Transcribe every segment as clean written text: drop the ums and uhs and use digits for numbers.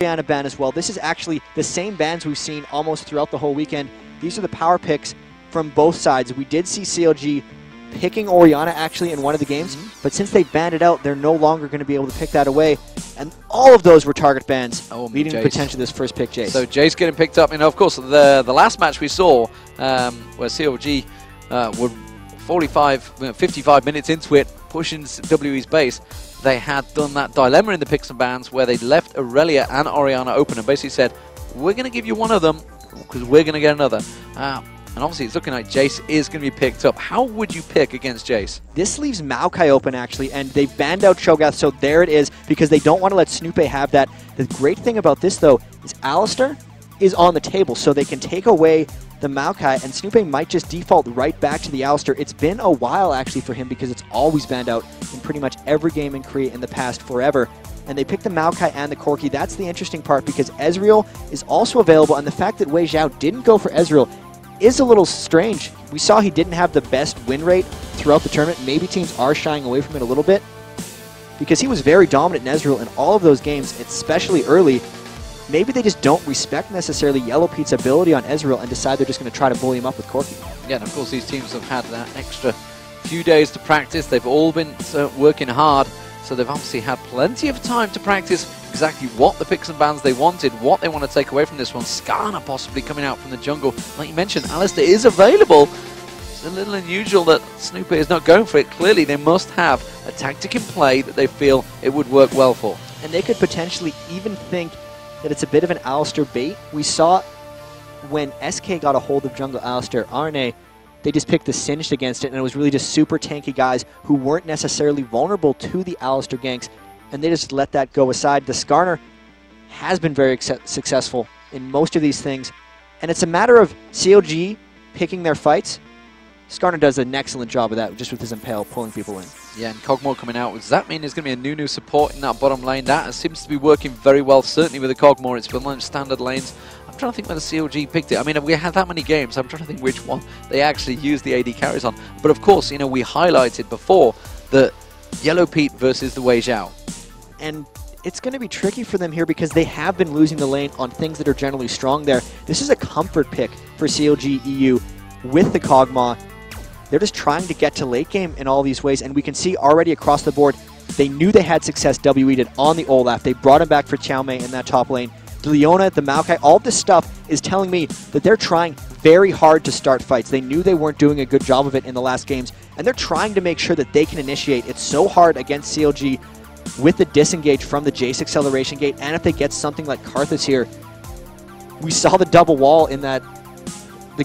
Oriana ban as well. This is actually the same bans we've seen almost throughout the whole weekend. These are the power picks from both sides. We did see CLG picking Oriana actually in one of the games, but since they banned it out, they're no longer going to be able to pick that away. And all of those were target bans, leading to potentially this first pick Jace. So Jace getting picked up. You know, of course, the last match we saw where CLG were 55 minutes into it, pushing WE's base, they had done that dilemma in the picks and bans where they left Aurelia and Oriana open and basically said, we're going to give you one of them because we're going to get another. And obviously it's looking like Jace is going to be picked up. How would you pick against Jace? This leaves Maokai open actually, and they've banned out Cho'Gath, so there it is, because they don't want to let Snoopé have that. The great thing about this though is Alistar is on the table, so they can take away the Maokai, and Snoopé might just default right back to the Alistar. It's been a while actually for him because it's always banned out in pretty much every game in Korea in the past forever. And they picked the Maokai and the Corki. That's the interesting part because Ezreal is also available, and the fact that Wei Xiao didn't go for Ezreal is a little strange. We saw he didn't have the best win rate throughout the tournament. Maybe teams are shying away from it a little bit because he was very dominant in Ezreal in all of those games, especially early. Maybe they just don't respect necessarily Yellow Pete's ability on Ezreal and decide they're just going to try to bully him up with Corki. Yeah, and of course these teams have had that extra few days to practice. They've all been working hard, so they've obviously had plenty of time to practice exactly what the picks and bans they wanted, what they want to take away from this one. Skarner possibly coming out from the jungle. Like you mentioned, Alistar is available. It's a little unusual that Snoopé is not going for it. Clearly they must have a tactic in play that they feel it would work well for. And they could potentially even think that it's a bit of an Alistar bait. We saw when SK got a hold of jungle Alistar, RNA, they just picked the Singed against it, and it was really just super tanky guys who weren't necessarily vulnerable to the Alistar ganks, and they just let that go aside. The Skarner has been very successful in most of these things, and it's a matter of CLG picking their fights. Skarner does an excellent job of that, just with his Impale pulling people in. Yeah, and Kog'Maw coming out. Does that mean there's going to be a Nunu support in that bottom lane? That seems to be working very well, certainly with the Kog'Maw. It's been on standard lanes. I'm trying to think whether CLG picked it. I mean, we had that many games. I'm trying to think which one they actually used the AD carries on. But of course, you know, we highlighted before the Yellow Pete versus the Wei Xiao. And it's going to be tricky for them here because they have been losing the lane on things that are generally strong there. This is a comfort pick for CLG EU with the Kog'Maw. They're just trying to get to late game in all these ways, and we can see already across the board, they knew they had success, WE did, on the Olaf. They brought him back for Chow Mei in that top lane. The Leona, the Maokai, all this stuff is telling me that they're trying very hard to start fights. They knew they weren't doing a good job of it in the last games, and they're trying to make sure that they can initiate. It's so hard against CLG with the disengage from the Jace acceleration gate, and if they get something like Karthus here, we saw the double wall in the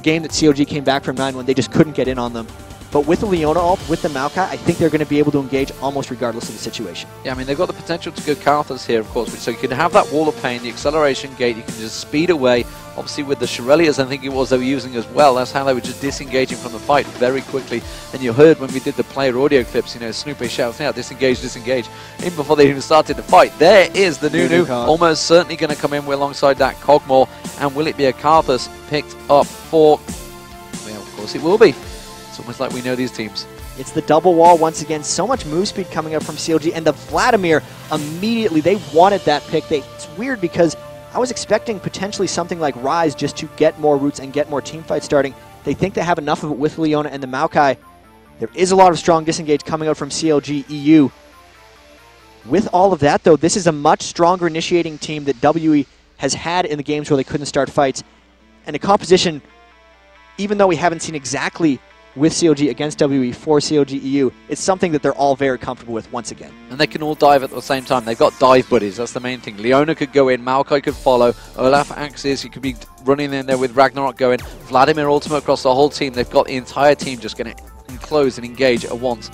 game that CLG came back from 9-1, they just couldn't get in on them. But with the Leona ult, with the Maokai, I think they're going to be able to engage almost regardless of the situation. Yeah, I mean, they've got the potential to go Karthus here, of course. So you can have that wall of pain, the acceleration gate, you can just speed away. Obviously with the Shirelias, I think it was they were using as well. That's how they were just disengaging from the fight very quickly. And you heard when we did the player audio clips, you know, Snoopé shouting out, disengage, disengage, even before they even started the fight. There is the Nunu, almost certainly going to come in alongside that Kog'Maw. And will it be a Karthus picked up for... Well, of course it will be. It's almost like we know these teams. It's the double wall once again. So much move speed coming up from CLG. And the Vladimir, immediately, they wanted that pick. It's weird because I was expecting potentially something like Ryze just to get more roots and get more team fights starting. They think they have enough of it with Leona and the Maokai. There is a lot of strong disengage coming out from CLG EU. With all of that, though, this is a much stronger initiating team that WE has had in the games where they couldn't start fights. And a composition, even though we haven't seen exactly with CLG against WE for CLG EU, it's something that they're all very comfortable with once again. And they can all dive at the same time. They've got dive buddies, that's the main thing. Leona could go in, Maokai could follow, Olaf Axis, you could be running in there with Ragnarok going, Vladimir ultimate across the whole team. They've got the entire team just going to enclose and engage at once.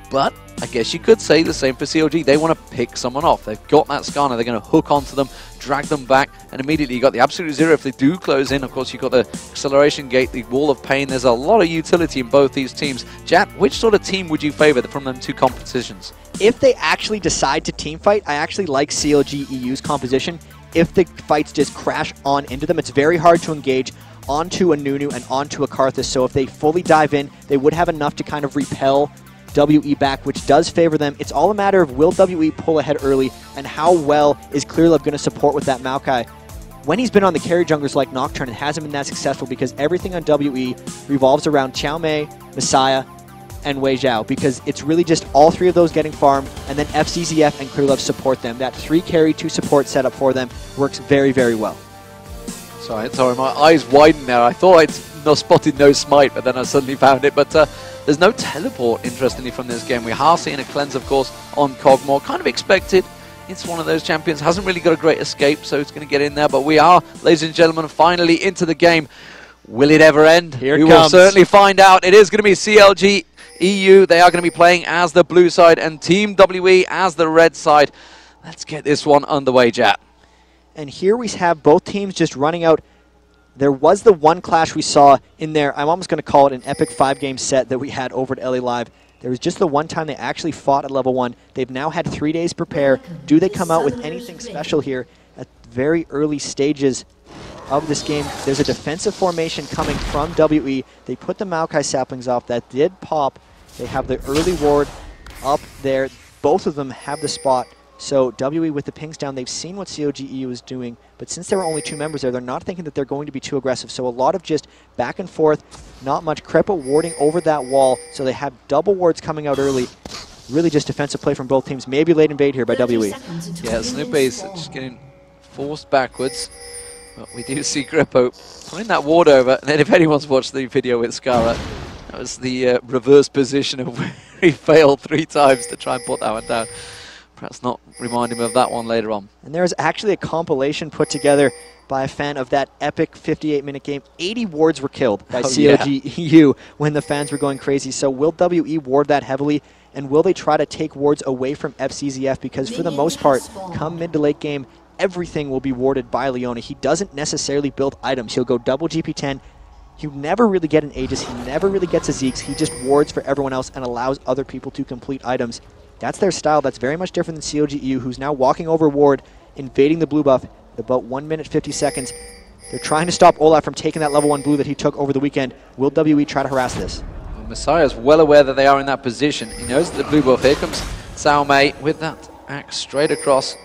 But I guess you could say the same for CLG. They want to pick someone off. They've got that Skarner. They're going to hook onto them, drag them back, and immediately you got the absolute zero if they do close in. Of course, you've got the acceleration gate, the wall of pain. There's a lot of utility in both these teams. Jat, which sort of team would you favor from them two competitions? If they actually decide to team fight, I actually like CLG EU's composition. If the fights just crash on into them, it's very hard to engage onto a Nunu and onto a Karthus. So if they fully dive in, they would have enough to kind of repel WE back, which does favor them. It's all a matter of will WE pull ahead early, and how well is ClearLove going to support with that Maokai. When he's been on the carry junglers like Nocturne, it hasn't been that successful because everything on WE revolves around Chow Mei, Messiah, and Wei Zhao, because it's really just all three of those getting farmed, and then FCZF and ClearLove support them. That 3 carry, 2 support setup for them works very, very well. Sorry, my eyes widened there. I thought I'd spotted no smite, but then I suddenly found it. But there's no teleport, interestingly, from this game. We are seeing a cleanse, of course, on Kog'Maw. Kind of expected. It's one of those champions. Hasn't really got a great escape, so it's going to get in there. But we are, ladies and gentlemen, finally into the game. Will it ever end? Here it comes. We will certainly find out. It is going to be CLG EU. They are going to be playing as the blue side and Team WE as the red side. Let's get this one underway, Jat. And here we have both teams just running out. There was the one clash we saw in there. I'm almost going to call it an epic 5-game set that we had over at LA Live. There was just the one time they actually fought at level 1. They've now had 3 days to prepare. Do they come out with anything special here at very early stages of this game? There's a defensive formation coming from WE. They put the Maokai saplings off. That did pop. They have the early ward up there. Both of them have the spot. So WE with the pings down, they've seen what CLG EU is doing, but since there were only 2 members there, they're not thinking that they're going to be too aggressive. So a lot of just back and forth, not much. Krepa warding over that wall, so they have double wards coming out early. Really just defensive play from both teams. Maybe late invade here by WE. Yeah, Snoopy's just getting forced backwards. But we do see Krepa putting that ward over, and then if anyone's watched the video with Scarlet, that was the reverse position of where he failed 3 times to try and put that one down. Perhaps not remind him of that one later on. And there is actually a compilation put together by a fan of that epic 58-minute game. 80 wards were killed by CLG EU when the fans were going crazy. So will WE ward that heavily, and will they try to take wards away from FCZF? Because for the most part, come mid to late game, everything will be warded by Leona. He doesn't necessarily build items. He'll go double GP10. He'll never really get an Aegis. He never really gets a Zeke's. He just wards for everyone else and allows other people to complete items. That's their style. That's very much different than CLG EU, who's now walking over ward, invading the blue buff at about 1 minute 50 seconds. They're trying to stop Olaf from taking that level 1 blue that he took over the weekend. Will WE try to harass this? Well, Messiah's well aware that they are in that position. He knows that the blue buff. Here comes Cao Mei with that axe straight across.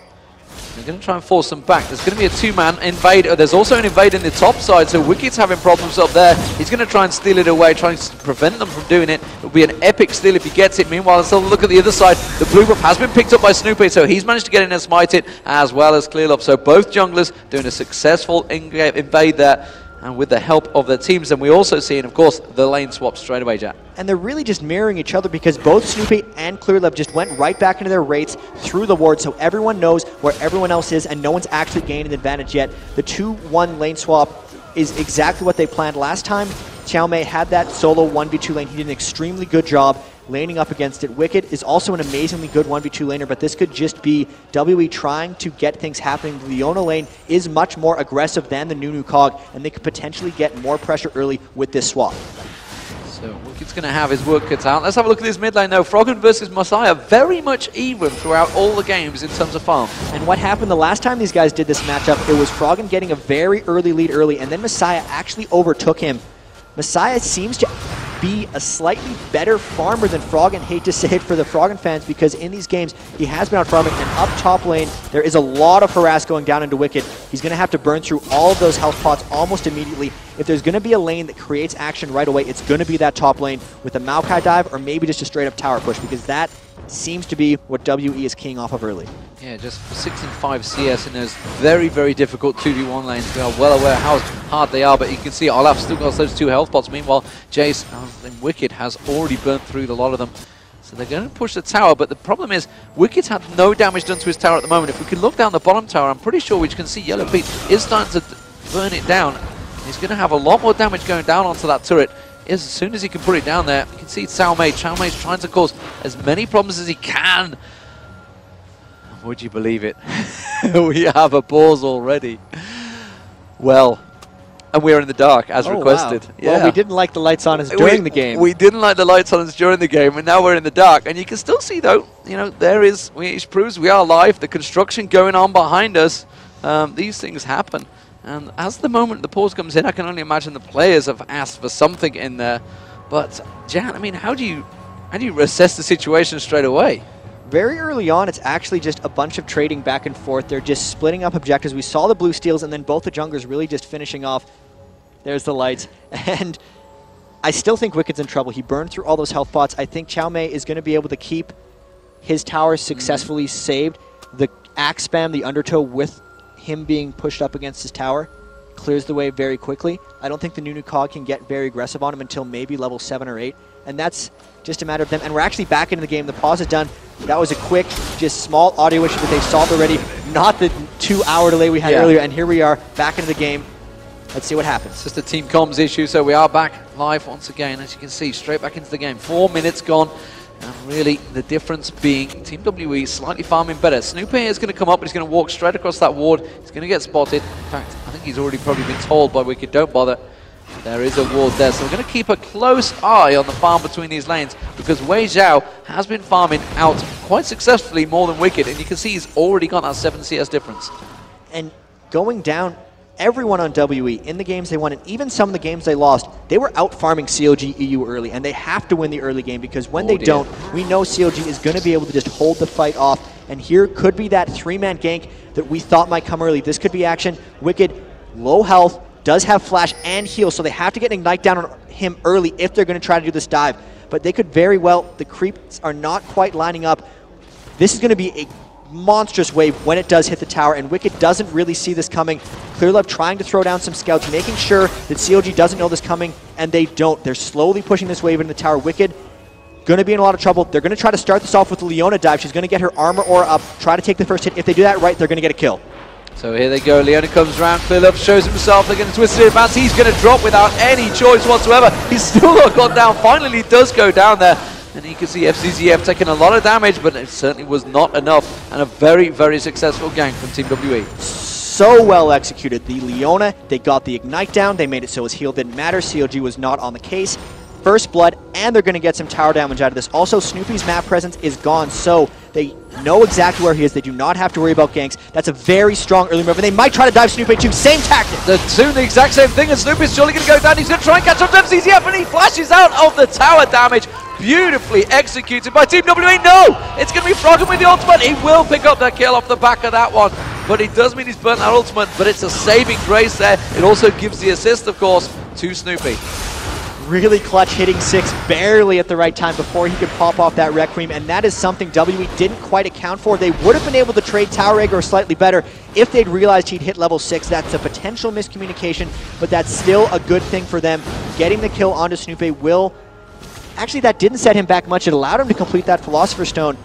They're going to try and force them back. There's going to be a 2-man invade. There's also an invade in the top side, so Wicked's having problems up there. He's going to try and steal it away, trying to prevent them from doing it. It'll be an epic steal if he gets it. Meanwhile, let's have a look at the other side. The blue buff has been picked up by Snoopy, so he's managed to get in and smite it, as well as ClearLove. So both junglers doing a successful invade there, and with the help of their teams. And we also see, and of course, the lane swap straight away, Jack. And they're really just mirroring each other because both Snoopy and ClearLove just went right back into their rates through the ward, so everyone knows where everyone else is and no one's actually gained an advantage yet. The 2-1 lane swap is exactly what they planned last time. Chow Mei had that solo 1v2 lane. He did an extremely good job laning up against it. Wicked is also an amazingly good 1v2 laner, but this could just be WE trying to get things happening. The Leona lane is much more aggressive than the Nunu Cog, and they could potentially get more pressure early with this swap. So Wicked's going to have his work cut out. Let's have a look at this mid lane though. Froggen versus Messiah, very much even throughout all the games in terms of farm. And what happened the last time these guys did this matchup, it was Froggen getting a very early lead early, and then Messiah actually overtook him. Messiah seems to be a slightly better farmer than Froggen. Hate to say it for the Froggen fans, because in these games, he has been out farming, and up top lane, there is a lot of harass going down into Wicked. He's going to have to burn through all of those health pots almost immediately. If there's going to be a lane that creates action right away, it's going to be that top lane with a Maokai dive or maybe just a straight-up tower push, because that seems to be what WE is keying off of early. Yeah, just 6 and 5 CS in those very, very difficult 2v1 lanes. We are well aware how hard they are, but you can see Olaf still got those 2 health pots. Meanwhile, Jace and Wicked has already burnt through a lot of them. So they're going to push the tower, but the problem is Wicked's had no damage done to his tower at the moment. If we can look down the bottom tower, I'm pretty sure we can see Yellow Pete is starting to burn it down. He's going to have a lot more damage going down onto that turret. As soon as he can put it down there, you can see Cao Mei. Cao Mei's trying to cause as many problems as he can. Would you believe it? We have a pause already. Well, and we're in the dark as requested. Wow. Yeah. Well, we didn't like the lights on us during the game. We didn't like the lights on us during the game, and now we're in the dark. And you can still see, though, you know, which proves we are live. The construction going on behind us. These things happen. And as the moment the pause comes in, I can only imagine the players have asked for something in there. But, Jan, I mean, how do you How do you assess the situation straight away? Very early on, it's actually just a bunch of trading back and forth. They're just splitting up objectives. We saw the blue steals, and then both the junglers really just finishing off. There's the lights. And I still think Wicked's in trouble. He burned through all those health pots. I think Chow Mei is going to be able to keep his tower successfully saved. The axe spam, the undertow with him being pushed up against his tower, clears the way very quickly. I don't think the Nunu Cog can get very aggressive on him until maybe level 7 or 8. And that's just a matter of them. And we're actually back into the game. The pause is done. That was a quick, just small audio issue that they solved already. Not the 2-hour delay we had earlier. And here we are back into the game. Let's see what happens. It's just a team comms issue, so we are back live once again. As you can see, straight back into the game. 4 minutes gone. And really, the difference being Team WE slightly farming better. Snoopy is going to come up, but he's going to walk straight across that ward. He's going to get spotted. In fact, I think he's already probably been told by Wicked, don't bother. There is a ward there, so we're going to keep a close eye on the farm between these lanes because Wei Zhao has been farming out quite successfully more than Wicked, and you can see he's already got that 7 CS difference. And going down, everyone on WE in the games they won, and even some of the games they lost, they were out farming CLG EU early, and they have to win the early game because when they don't, we know CLG is going to be able to just hold the fight off. And here could be that 3-man gank that we thought might come early. This could be action. Wicked, low health, does have flash and heal, so they have to get an ignite down on him early if they're going to try to do this dive. But they could very well, the creeps are not quite lining up. This is going to be a monstrous wave when it does hit the tower, and Wicked doesn't really see this coming. Clearlove trying to throw down some scouts, making sure that CLG doesn't know this coming, and they don't. They're slowly pushing this wave into the tower. Wicked going to be in a lot of trouble. They're going to try to start this off with the Leona dive. She's going to get her armor aura up, try to take the first hit. If they do that right, they're going to get a kill. So here they go, Leona comes around, Clearlove shows himself, they're going to twist it advance, he's going to drop without any choice whatsoever. He's still not gone down, finally he does go down there. And you can see FCZF taking a lot of damage, but it certainly was not enough. And a very, very successful gank from Team WE. So well executed. The Leona, they got the ignite down, they made it so his heal didn't matter, CLG was not on the case. First blood, and they're going to get some tower damage out of this. Also, Snoopy's map presence is gone, so they know exactly where he is. They do not have to worry about ganks. That's a very strong early move, and they might try to dive Snoopy too. Same tactic. They're doing the exact same thing, and Snoopy's surely going to go down. He's going to try and catch up to FCZF, and he flashes out of the tower damage. Beautifully executed by Team WE. No! It's going to be Froggen with the ultimate. He will pick up that kill off the back of that one. But it does mean he's burnt that ultimate, but it's a saving grace there. It also gives the assist, of course, to Snoopy. Really clutch, hitting 6 barely at the right time before he could pop off that Requiem, and that is something WE didn't quite account for. They would have been able to trade Tower Egg or slightly better if they'd realized he'd hit level 6. That's a potential miscommunication, but that's still a good thing for them. Getting the kill onto Snoopy will... Actually, that didn't set him back much. It allowed him to complete that Philosopher's Stone.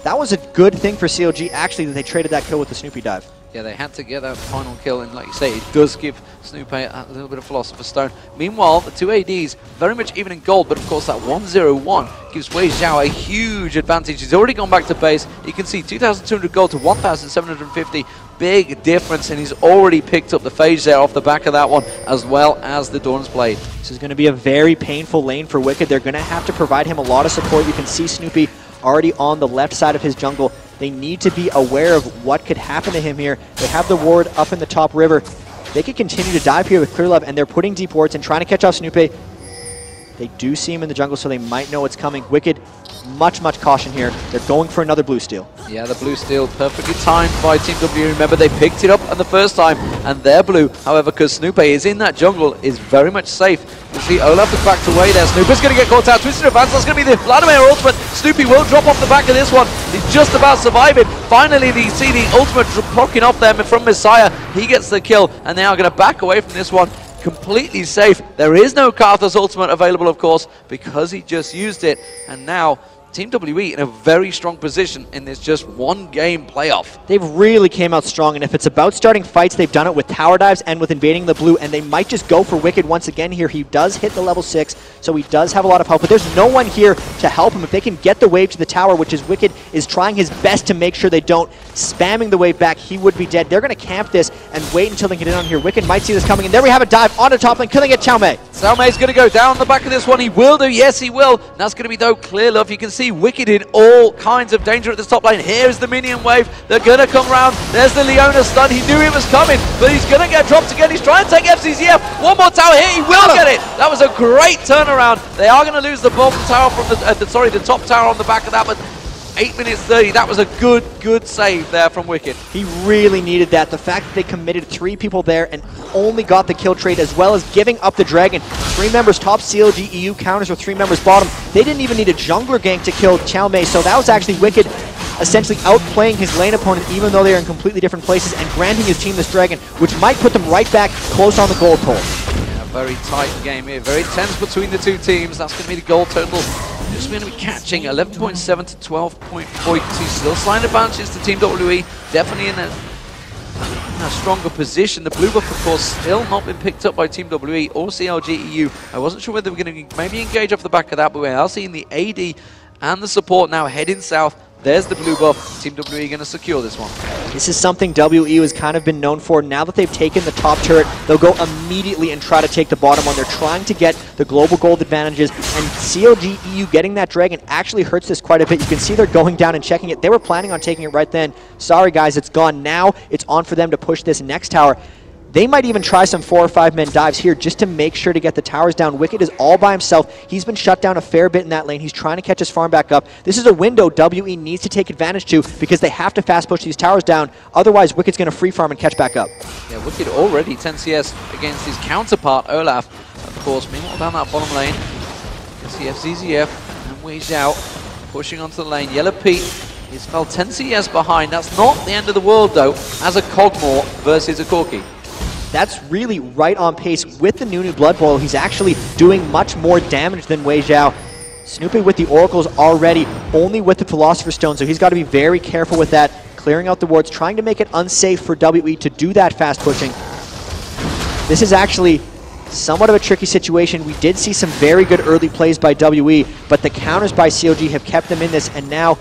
That was a good thing for CLG, actually, that they traded that kill with the Snoopy dive. Yeah, they had to get that final kill, and like you say, it does give Snoopy a little bit of Philosopher's Stone. Meanwhile, the two ADs, very much even in gold, but of course that 101 gives Wei Zhao a huge advantage. He's already gone back to base. You can see 2,200 gold to 1,750. Big difference, and he's already picked up the phase there off the back of that one, as well as the Dawn's Blade. This is going to be a very painful lane for Wicked. They're going to have to provide him a lot of support. You can see Snoopy already on the left side of his jungle. They need to be aware of what could happen to him here. They have the ward up in the top river. They could continue to dive here with Clearlove, and they're putting deep wards and trying to catch off Snoopy. They do see him in the jungle, so they might know what's coming. Wicked, much caution here. They're going for another blue steal. Yeah, the blue steal perfectly timed by Team W. Remember, they picked it up on the first time, and their blue, however, because Snoopy is in that jungle, is very much safe. You see Olaf is backed away there. Snoopy's going to get caught out. Twisted advance. That's going to be the Vladimir ultimate. Snoopy will drop off the back of this one. He's just about surviving. Finally, you see the ultimate proccing off them from Messiah. He gets the kill, and they are going to back away from this one. Completely safe. There is no Karthus ultimate available, of course, because he just used it. And now Team WE in a very strong position in this just one game playoff. They've really came out strong, and if it's about starting fights, they've done it with tower dives and with invading the blue, and they might just go for Wicked once again here. He does hit the level 6, so he does have a lot of help, but there's no one here to help him. If they can get the wave to the tower, which is Wicked is trying his best to make sure they don't, spamming the wave back, he would be dead. They're going to camp this and wait until they get in on here. Wicked might see this coming, and there we have a dive onto top lane, killing it, Chow Mei. Salme's going to go down the back of this one. He will do. Yes, he will. And that's going to be, though, clear love. You can see Wicked in all kinds of danger at this top lane. Here's the minion wave. They're going to come round. There's the Leona stun. He knew it was coming, but he's going to get dropped again. He's trying to take FCZF. One more tower here. He will get it. That was a great turnaround. They are going to lose the bottom tower from the top tower on the back of that, but 8 minutes 30, that was a good save there from Wicked. He really needed that. The fact that they committed 3 people there and only got the kill trade, as well as giving up the dragon. 3 members top, CLG EU counters with 3 members bottom. They didn't even need a jungler gank to kill Chalmei, so that was actually Wicked essentially outplaying his lane opponent, even though they are in completely different places, and granting his team this dragon, which might put them right back close on the goal total. Yeah, very tight game here, very tense between the two teams. That's going to be the goal total. Just going to be catching 11.7 to 12.4. You can see still slight advantages to Team WE, definitely in a stronger position. The blue buff, of course, still not been picked up by Team WE or CLG EU. I wasn't sure whether we're going to maybe engage off the back of that, but we are seeing the AD and the support now heading south. There's the blue buff. Team WE going to secure this one. This is something WE has kind of been known for. Now that they've taken the top turret, they'll go immediately and try to take the bottom one. They're trying to get the global gold advantages, and CLG EU getting that dragon actually hurts this quite a bit. You can see they're going down and checking it. They were planning on taking it right then. Sorry, guys, it's gone. Now it's on for them to push this next tower. They might even try some 4 or 5 men dives here just to make sure to get the towers down. Wicked is all by himself. He's been shut down a fair bit in that lane. He's trying to catch his farm back up. This is a window WE needs to take advantage to, because they have to fast push these towers down. Otherwise, Wicked's going to free farm and catch back up. Yeah, Wicked already 10 CS against his counterpart, Olaf. Of course, meanwhile down that bottom lane, you can see FZZF and Wei Zhao pushing onto the lane. Yellow Pete is fell 10 CS behind. That's not the end of the world, though, as a Cogmore versus a Corki. That's really right on pace with the Nunu Blood Boil. He's actually doing much more damage than Wei Zhao. Snoopy with the Oracles already, only with the Philosopher's Stone, so he's got to be very careful with that, clearing out the wards, trying to make it unsafe for WE to do that fast pushing. This is actually somewhat of a tricky situation. We did see some very good early plays by WE, but the counters by CLG have kept them in this, and now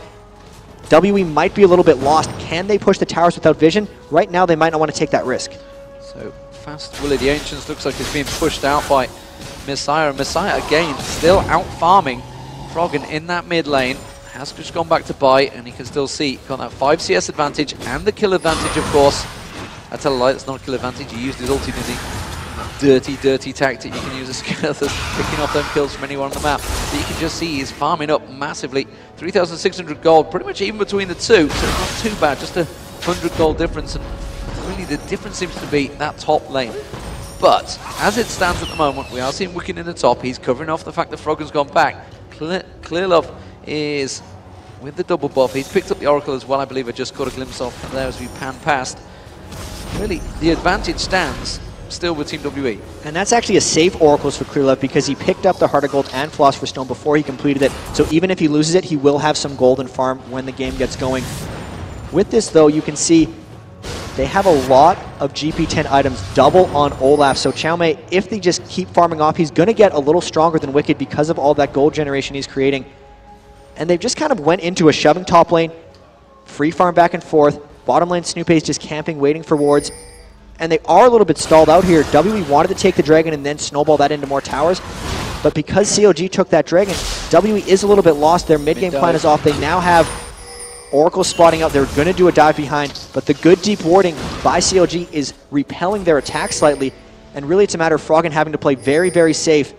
WE might be a little bit lost. Can they push the towers without vision? Right now, they might not want to take that risk. So fast Willie the Ancients looks like it's being pushed out by Messiah. Messiah again still out farming Froggen in that mid lane. Has just gone back to buy, and you can still see got that 5 CS advantage and the kill advantage, of course. I tell a lie, it's not a kill advantage. He used his ulti, didn't he? Dirty tactic you can use as picking off them kills from anywhere on the map. But you can just see he's farming up massively. 3,600 gold, pretty much even between the two, so it's not too bad. Just a 100 gold difference. And really the difference seems to be that top lane. But as it stands at the moment, we are seeing Wicked in the top. He's covering off the fact that Froggen's gone back. Clear Love is with the double buff. He's picked up the Oracle as well, I believe. I just caught a glimpse of there as we pan past. Really, the advantage stands still with Team WE. And that's actually a safe Oracles for Clear Love, because he picked up the Heart of Gold and Philosopher's Stone before he completed it. So even if he loses it, he will have some golden farm when the game gets going. With this, though, you can see they have a lot of GP10 items double on Olaf, so Chalmei, if they just keep farming off, he's going to get a little stronger than Wicked because of all that gold generation he's creating. And they've just kind of went into a shoving top lane, free farm back and forth, bottom lane Snoopy is just camping, waiting for wards, and they are a little bit stalled out here. WE wanted to take the dragon and then snowball that into more towers, but because CLG took that dragon, WE is a little bit lost. Their mid-game plan is off. They now have Oracle spotting out. They're going to do a dive behind, but the good deep warding by CLG is repelling their attack slightly, and really it's a matter of Froggen having to play very, very safe,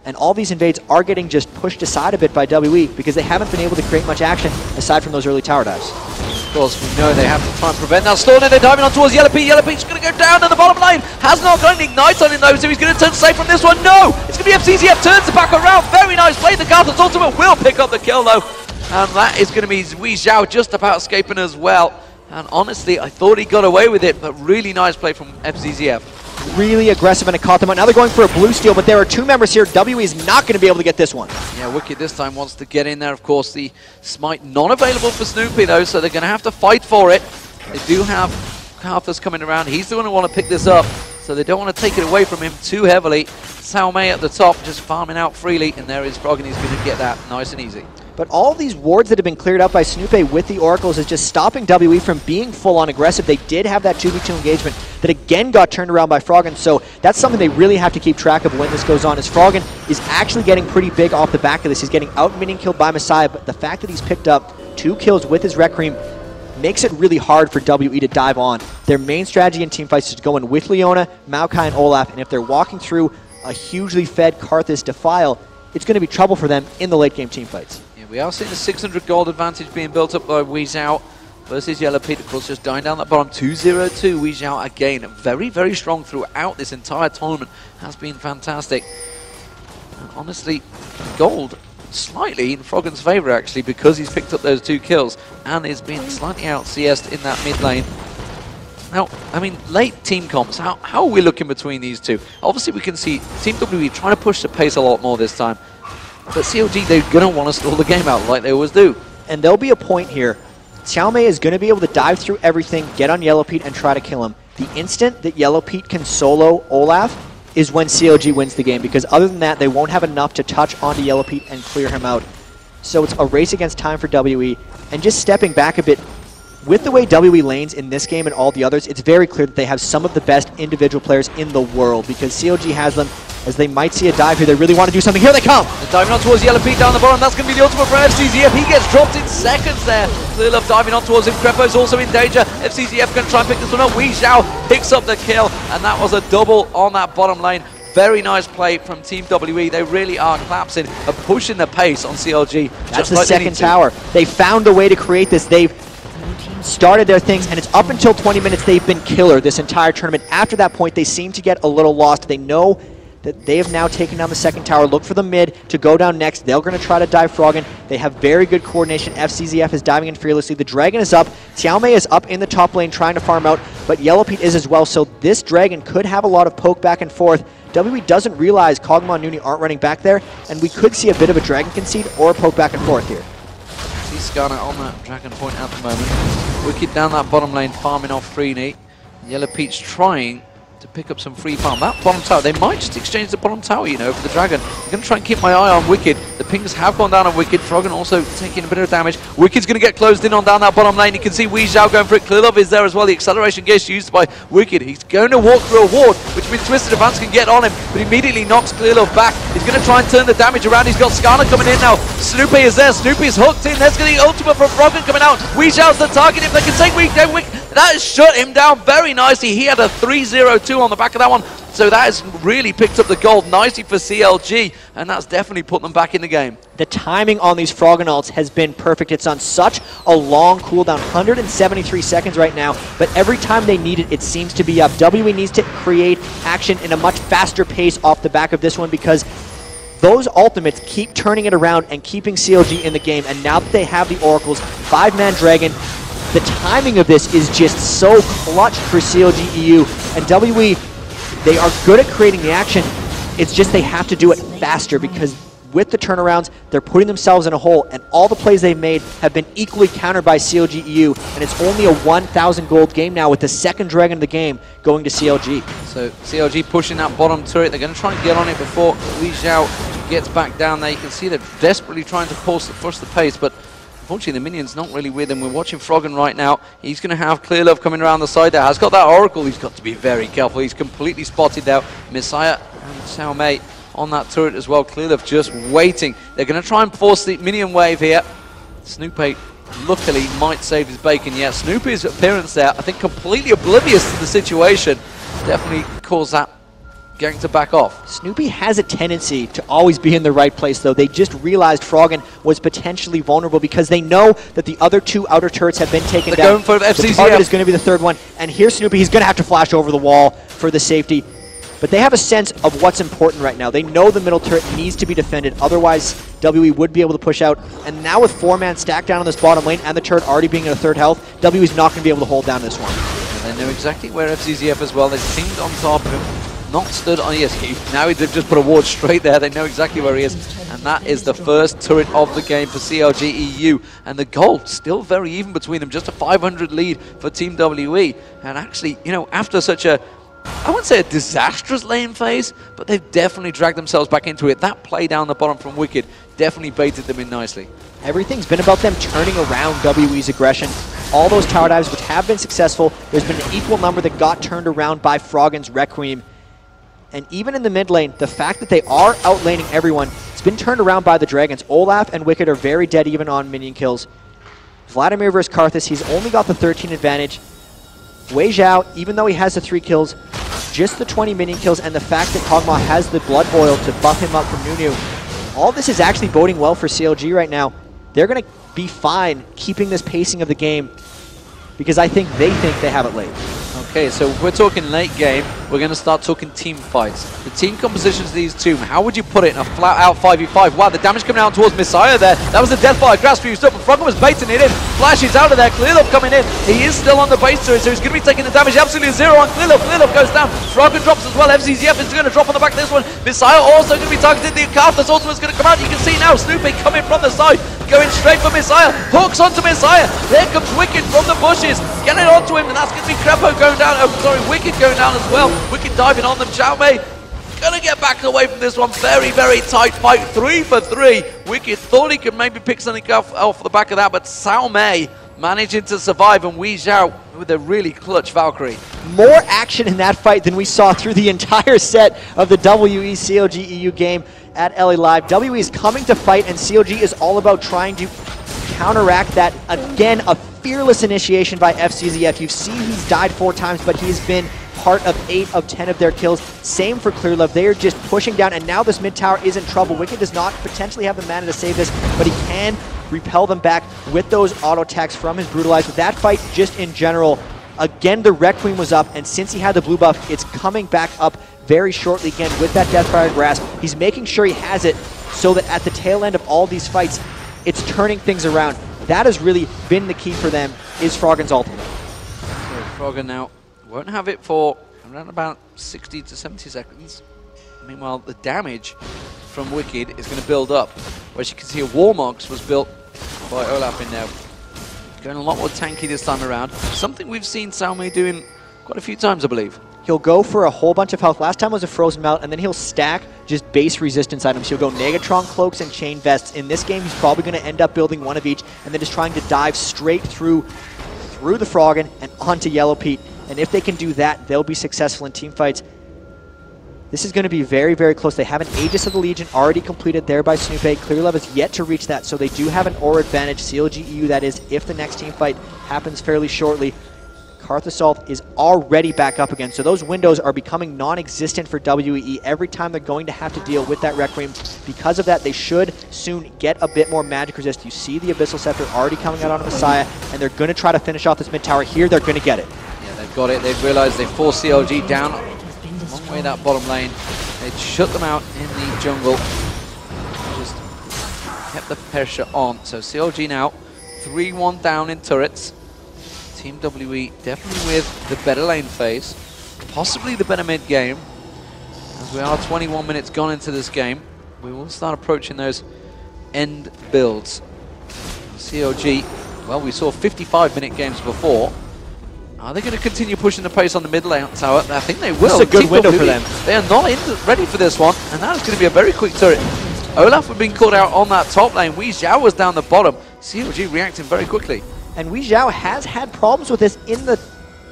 and all these invades are getting just pushed aside a bit by WE because they haven't been able to create much action aside from those early tower dives. Of course, we know they have to try and prevent that storm, and they're diving on towards Yellow Pete. Yellow Pete's going to go down to the bottom lane. Has not got an ignite on him though, so he's going to turn safe from this one. No! It's going to be FCZF, turns it back around. Very nice play. The Garden's ultimate will pick up the kill though. And that is going to be Wei Zhao just about escaping as well. And honestly, I thought he got away with it, but really nice play from FZZF. Really aggressive, and it caught them out. Now they're going for a blue steal, but there are 2 members here. WE is not going to be able to get this one. Yeah, Wicked this time wants to get in there. Of course, the smite not available for Snoopy though, so they're going to have to fight for it. They do have Carthus coming around. He's the one who want to pick this up. So so they don't want to take it away from him too heavily. Salmei at the top, just farming out freely, and there is Frog, and he's going to get that nice and easy. But all these wards that have been cleared up by Snoopy with the Oracles is just stopping WE from being full-on aggressive. They did have that 2v2 engagement that again got turned around by Froggen, so that's something they really have to keep track of when this goes on, as Froggen is actually getting pretty big off the back of this. He's getting out-minion killed by Messiah, but the fact that he's picked up 2 kills with his Requiem makes it really hard for WE to dive on. Their main strategy in teamfights is to go in with Leona, Maokai, and Olaf, and if they're walking through a hugely fed Karthus Defile, it's going to be trouble for them in the late-game teamfights. We are seeing a 600 gold advantage being built up by Weezhao versus Yellow Pete, of course, just dying down that bottom. 2-0-2, Weezhao again. Very, very strong throughout this entire tournament. Has been fantastic. And honestly, gold slightly in Froggen's favour, actually, because he's picked up those 2 kills and has been slightly out CS'd in that mid lane. Now, I mean, late team comps, how are we looking between these two? Obviously, we can see Team WE trying to push the pace a lot more this time. But CLG, they're going to want to stall the game out like they always do. And there'll be a point here. Xiaomei is going to be able to dive through everything, get on Yellow Pete, and try to kill him. The instant that Yellow Pete can solo Olaf is when CLG wins the game, because other than that, they won't have enough to touch onto Yellow Pete and clear him out. So it's a race against time for WE. And just stepping back a bit, with the way WE lanes in this game and all the others, it's very clear that they have some of the best individual players in the world, because CLG has them. As they might see a dive here, they really want to do something. Here they come! They're diving on towards Yellow Pete down the bottom. That's going to be the ultimate for FCZF. He gets dropped in seconds there. Clearlove diving on towards him. Crepo's also in danger. FCZF going to try and pick this one up. Weezhao picks up the kill, and that was a double on that bottom lane. Very nice play from Team WE. They really are collapsing and pushing the pace on CLG. That's the second tower. They found a way to create this. They've started their things, and it's up until 20 minutes they've been killer this entire tournament. After that point, they seem to get a little lost. They know that they have now taken down the second tower. Look for the mid to go down next. They're going to try to dive Froggen. They have very good coordination. FCZF is diving in fearlessly. The Dragon is up. Xiaomei is up in the top lane trying to farm out, but Yellow Pete is as well, so this Dragon could have a lot of poke back and forth. WE doesn't realize Kog'Maw and Nuni aren't running back there, and we could see a bit of a Dragon concede or a poke back and forth here. See Skarner on that Dragon point at the moment. Wicked down that bottom lane, farming off Freeney. Yellow Pete's trying to pick up some free farm. That bottom tower, they might just exchange the bottom tower, you know, for the Dragon. I'm going to try and keep my eye on Wicked. The pings have gone down on Wicked. Froggen also taking a bit of damage. Wicked's going to get closed in on down that bottom lane. You can see Weezhao going for it. Clearlove is there as well. The acceleration gets used by Wicked. He's going to walk through a ward, which means Twisted Advance can get on him, but immediately knocks Clearlove back. He's going to try and turn the damage around. He's got Skarner coming in now. Snoopy is there. Snoopy's hooked in. There's going to be the ultimate from Froggen coming out. Weezhao's the target. If they can take Wicked, that has shut him down very nicely. He had a 3-0-2 on the back of that one. So that has really picked up the gold nicely for CLG, and that's definitely put them back in the game. The timing on these Froggen ults has been perfect. It's on such a long cooldown, 173 seconds right now, but every time they need it, it seems to be up. WE needs to create action in a much faster pace off the back of this one, because those ultimates keep turning it around and keeping CLG in the game, and now that they have the Oracles, 5-man Dragon, the timing of this is just so clutch for CLG EU, and WE, they are good at creating the action. It's just they have to do it faster, because with the turnarounds, they're putting themselves in a hole, and all the plays they've made have been equally countered by CLG EU, and it's only a 1,000 gold game now with the second Dragon of the game going to CLG. So CLG pushing that bottom turret. They're going to try and get on it before Weezhao gets back down there. You can see they're desperately trying to push the pace, but unfortunately, the minion's not really with him. We're watching Froggen right now. He's going to have Clearlove coming around the side there. Has got that Oracle. He's got to be very careful. He's completely spotted out. Messiah and Xiaomei on that turret as well. Clearlove just waiting. They're going to try and force the minion wave here. Snoopy, luckily, might save his bacon. Yeah, Snoopy's appearance there, I think completely oblivious to the situation, definitely caused that gang to back off. Snoopy has a tendency to always be in the right place, though. They just realized Froggen was potentially vulnerable because they know that the other 2 outer turrets have been taken down. Going for the FCZF. target is going to be the third one, and here's Snoopy. He's going to have to flash over the wall for the safety. But they have a sense of what's important right now. They know the middle turret needs to be defended, otherwise WE would be able to push out. And now with 4-man stacked down on this bottom lane and the turret already being at a third health, WE's not going to be able to hold down this one. And they know exactly where FCZF as well. They've pinged on top of him. Not stood on, yes, now they've just put a ward straight there. They know exactly where he is. And that is the first turret of the game for CLG EU. And the gold still very even between them. Just a 500 lead for Team WE. And actually, you know, after such a I wouldn't say a disastrous lane phase, but they've definitely dragged themselves back into it. That play down the bottom from Wicked definitely baited them in nicely. Everything's been about them turning around WE's aggression. All those tower dives, which have been successful, there's been an equal number that got turned around by Froggen's Requiem. And even in the mid lane, the fact that they are outlaning everyone, it's been turned around by the Dragons. Olaf and Wicked are very dead even on minion kills. Vladimir versus Karthus, he's only got the 13 advantage. Wei Zhao, even though he has the 3 kills, just the 20 minion kills and the fact that Kog'Maw has the Blood Boil to buff him up from Nunu, all this is actually boding well for CLG right now. They're going to be fine keeping this pacing of the game because I think they have it late. Okay, so if we're talking late game, we're going to start talking team fights. The team compositions of these two, how would you put it in a flat-out 5v5? Wow, the damage coming out towards Messiah there. That was a death by a grasp used up, but Froggen was baiting it in. Flash is out of there. Clearlove coming in. He is still on the base turret, so he's going to be taking the damage absolutely zero on Clearlove. Clearlove goes down. Froggen drops as well. FCZF is going to drop on the back of this one. Messiah also going to be targeted. The Karthus ultimate is going to come out. You can see now Snoopy coming from the side, going straight for Messiah. Hooks onto Messiah. There comes Wicked from the bushes. Getting it onto him, and that's going to be Crepo going down. Oh, sorry, Wicked going down as well. Wicked diving on them. Xiaomei gonna get back away from this one. Very, very tight fight. 3 for 3. Wicked thought he could maybe pick something off the back of that, but Xiaomei managing to survive, and Wei Zhao with a really clutch Valkyrie. More action in that fight than we saw through the entire set of the WE CLG EU game at LA Live. WE is coming to fight, and CLG is all about trying to counteract that. Again, a fearless initiation by FCZF. You see he's died 4 times, but he's been part of 8 of 10 of their kills. Same for Clearlove. They are just pushing down, and now this mid tower is in trouble. Wicked does not potentially have the mana to save this, but he can repel them back with those auto attacks from his Brutalize. With that fight, just in general, again, the Requiem was up, and since he had the blue buff, it's coming back up very shortly again with that Deathfire Grasp. He's making sure he has it so that at the tail end of all these fights, it's turning things around. That has really been the key for them, is Froggen's ultimate. So Froggen now won't have it for around about 60 to 70 seconds. Meanwhile, the damage from Wicked is going to build up. Whereas you can see a Warmox was built by Olaf in there. Going a lot more tanky this time around. Something we've seen Xiaomei doing quite a few times, I believe. He'll go for a whole bunch of health. Last time was a Frozen Melt, and then he'll stack just base resistance items. He'll go Negatron Cloaks and Chain Vests. In this game, he's probably going to end up building one of each, and then just trying to dive straight through the Froggen and onto Yellow Pete. And if they can do that, they'll be successful in team fights. This is going to be very, very close. They have an Aegis of the Legion already completed there by Snoopy. Clearlove is yet to reach that, so they do have an aura advantage. CLG EU, that is, if the next team fight happens fairly shortly. Karthus Ult is already back up again, so those windows are becoming non-existent for WE every time they're going to have to deal with that Requiem. Because of that, they should soon get a bit more magic resist. You see the Abyssal Scepter already coming out on Messiah, and they're going to try to finish off this mid tower here. They're going to get it. Yeah, they've got it. They've realized they forced CLG down a long way that bottom lane. They'd shut them out in the jungle. Just kept the pressure on. So CLG now 3-1 down in turrets. Team WE definitely with the better lane phase, possibly the better mid game. As we are 21 minutes gone into this game, we will start approaching those end builds. CLG, well, we saw 55-minute games before. Are they going to continue pushing the pace on the mid lane tower? I think they will. It's a good window for them. They are not ready for this one, and that is going to be a very quick turret. Olaf had been caught out on that top lane. Wei Zhao was down the bottom. CLG reacting very quickly. And Wei Zhao has had problems with this in the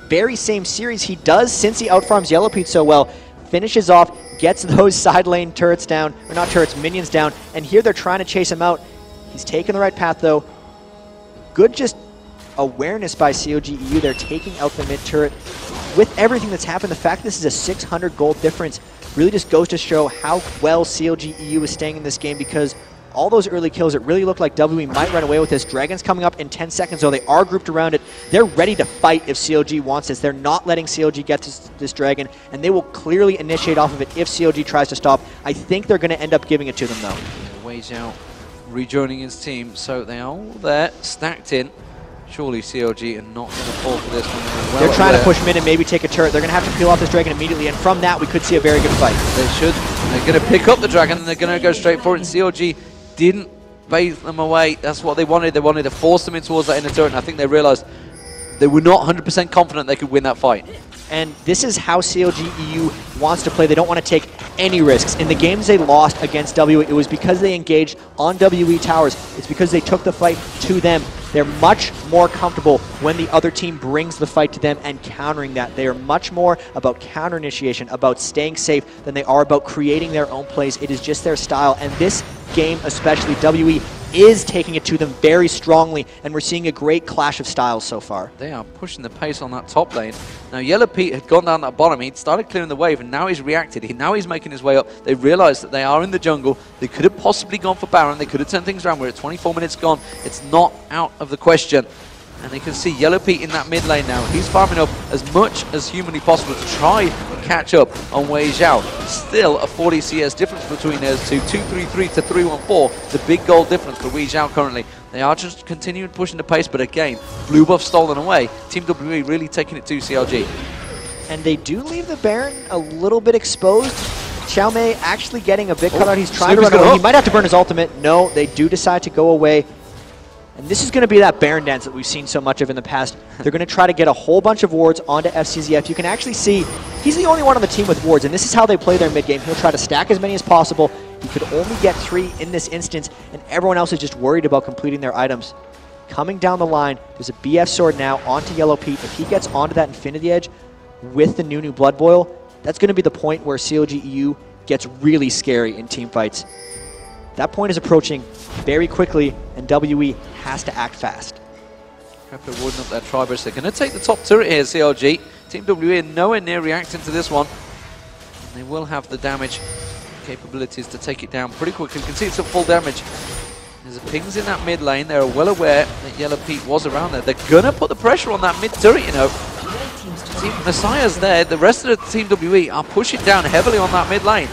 very same series. He does, since he outfarms Yellow Pete so well, finishes off, gets those side lane turrets down, or not turrets, minions down, and here they're trying to chase him out. He's taking the right path though. Good just awareness by CLG EU. They're taking out the mid turret. With everything that's happened, the fact that this is a 600 gold difference really just goes to show how well CLG EU is staying in this game, because all those early kills, it really looked like WE might run away with this. Dragon's coming up in 10 seconds, though. They are grouped around it. They're ready to fight if CLG wants this. They're not letting CLG get to this Dragon, and they will clearly initiate off of it if CLG tries to stop. I think they're going to end up giving it to them, though. Wei Zhao rejoining his team, so they are all there, stacked in. Surely CLG are not going to fall for this one. They're trying to push mid and maybe take a turret. They're going to have to peel off this Dragon immediately, and from that, we could see a very good fight. They should. They're going to pick up the Dragon, and they're going to go straight for it, and CLG didn't bait them away. That's what they wanted. They wanted to force them in towards that inner turret, and I think they realized they were not 100% confident they could win that fight. And this is how CLG EU wants to play. They don't want to take any risks. In the games they lost against WE, it was because they engaged on WE towers. It's because they took the fight to them. They're much more comfortable when the other team brings the fight to them and countering that. They are much more about counter initiation, about staying safe, than they are about creating their own plays. It is just their style. And this game especially, WE is taking it to them very strongly, and we're seeing a great clash of styles so far. They are pushing the pace on that top lane. Now, Yellow Pete had gone down that bottom. He'd started clearing the wave, and now he's reacted. Now he's making his way up. They realized that they are in the jungle. They could have possibly gone for Baron. They could have turned things around. We're at 24 minutes gone. It's not out of the question. And they can see Yellow Pete in that mid lane now. He's farming up as much as humanly possible to try and catch up on Wei Zhao. Still a 40 CS difference between those two. 2-3-3 to 3-1-4. It's a big goal difference for Wei Zhao currently. They are just continuing pushing the pace, but again, blue buff stolen away. Team WE really taking it to CLG. And they do leave the Baron a little bit exposed. Xiao Mei actually getting a big cutout. He's trying to run away. He might have to burn his ultimate. No, they do decide to go away. And this is going to be that Baron dance that we've seen so much of in the past. They're going to try to get a whole bunch of wards onto FCZF. You can actually see he's the only one on the team with wards, and this is how they play their mid game. He'll try to stack as many as possible. He could only get 3 in this instance, and everyone else is just worried about completing their items. Coming down the line, there's a BF sword now onto Yellow Pete. If he gets onto that Infinity Edge with the Nunu Blood Boil, that's going to be the point where CLG EU gets really scary in team fights. That point is approaching very quickly, and WE has to act fast. Pepper warding up their Tribers. They're going to take the top turret here, CLG. Team WE nowhere near reacting to this one. And they will have the damage capabilities to take it down pretty quickly. You can see it's at full damage. There's a pings in that mid lane. They're well aware that Yellow Pete was around there. They're going to put the pressure on that mid turret, you know. Team Messiah's there. The rest of the Team WE are pushing down heavily on that mid lane.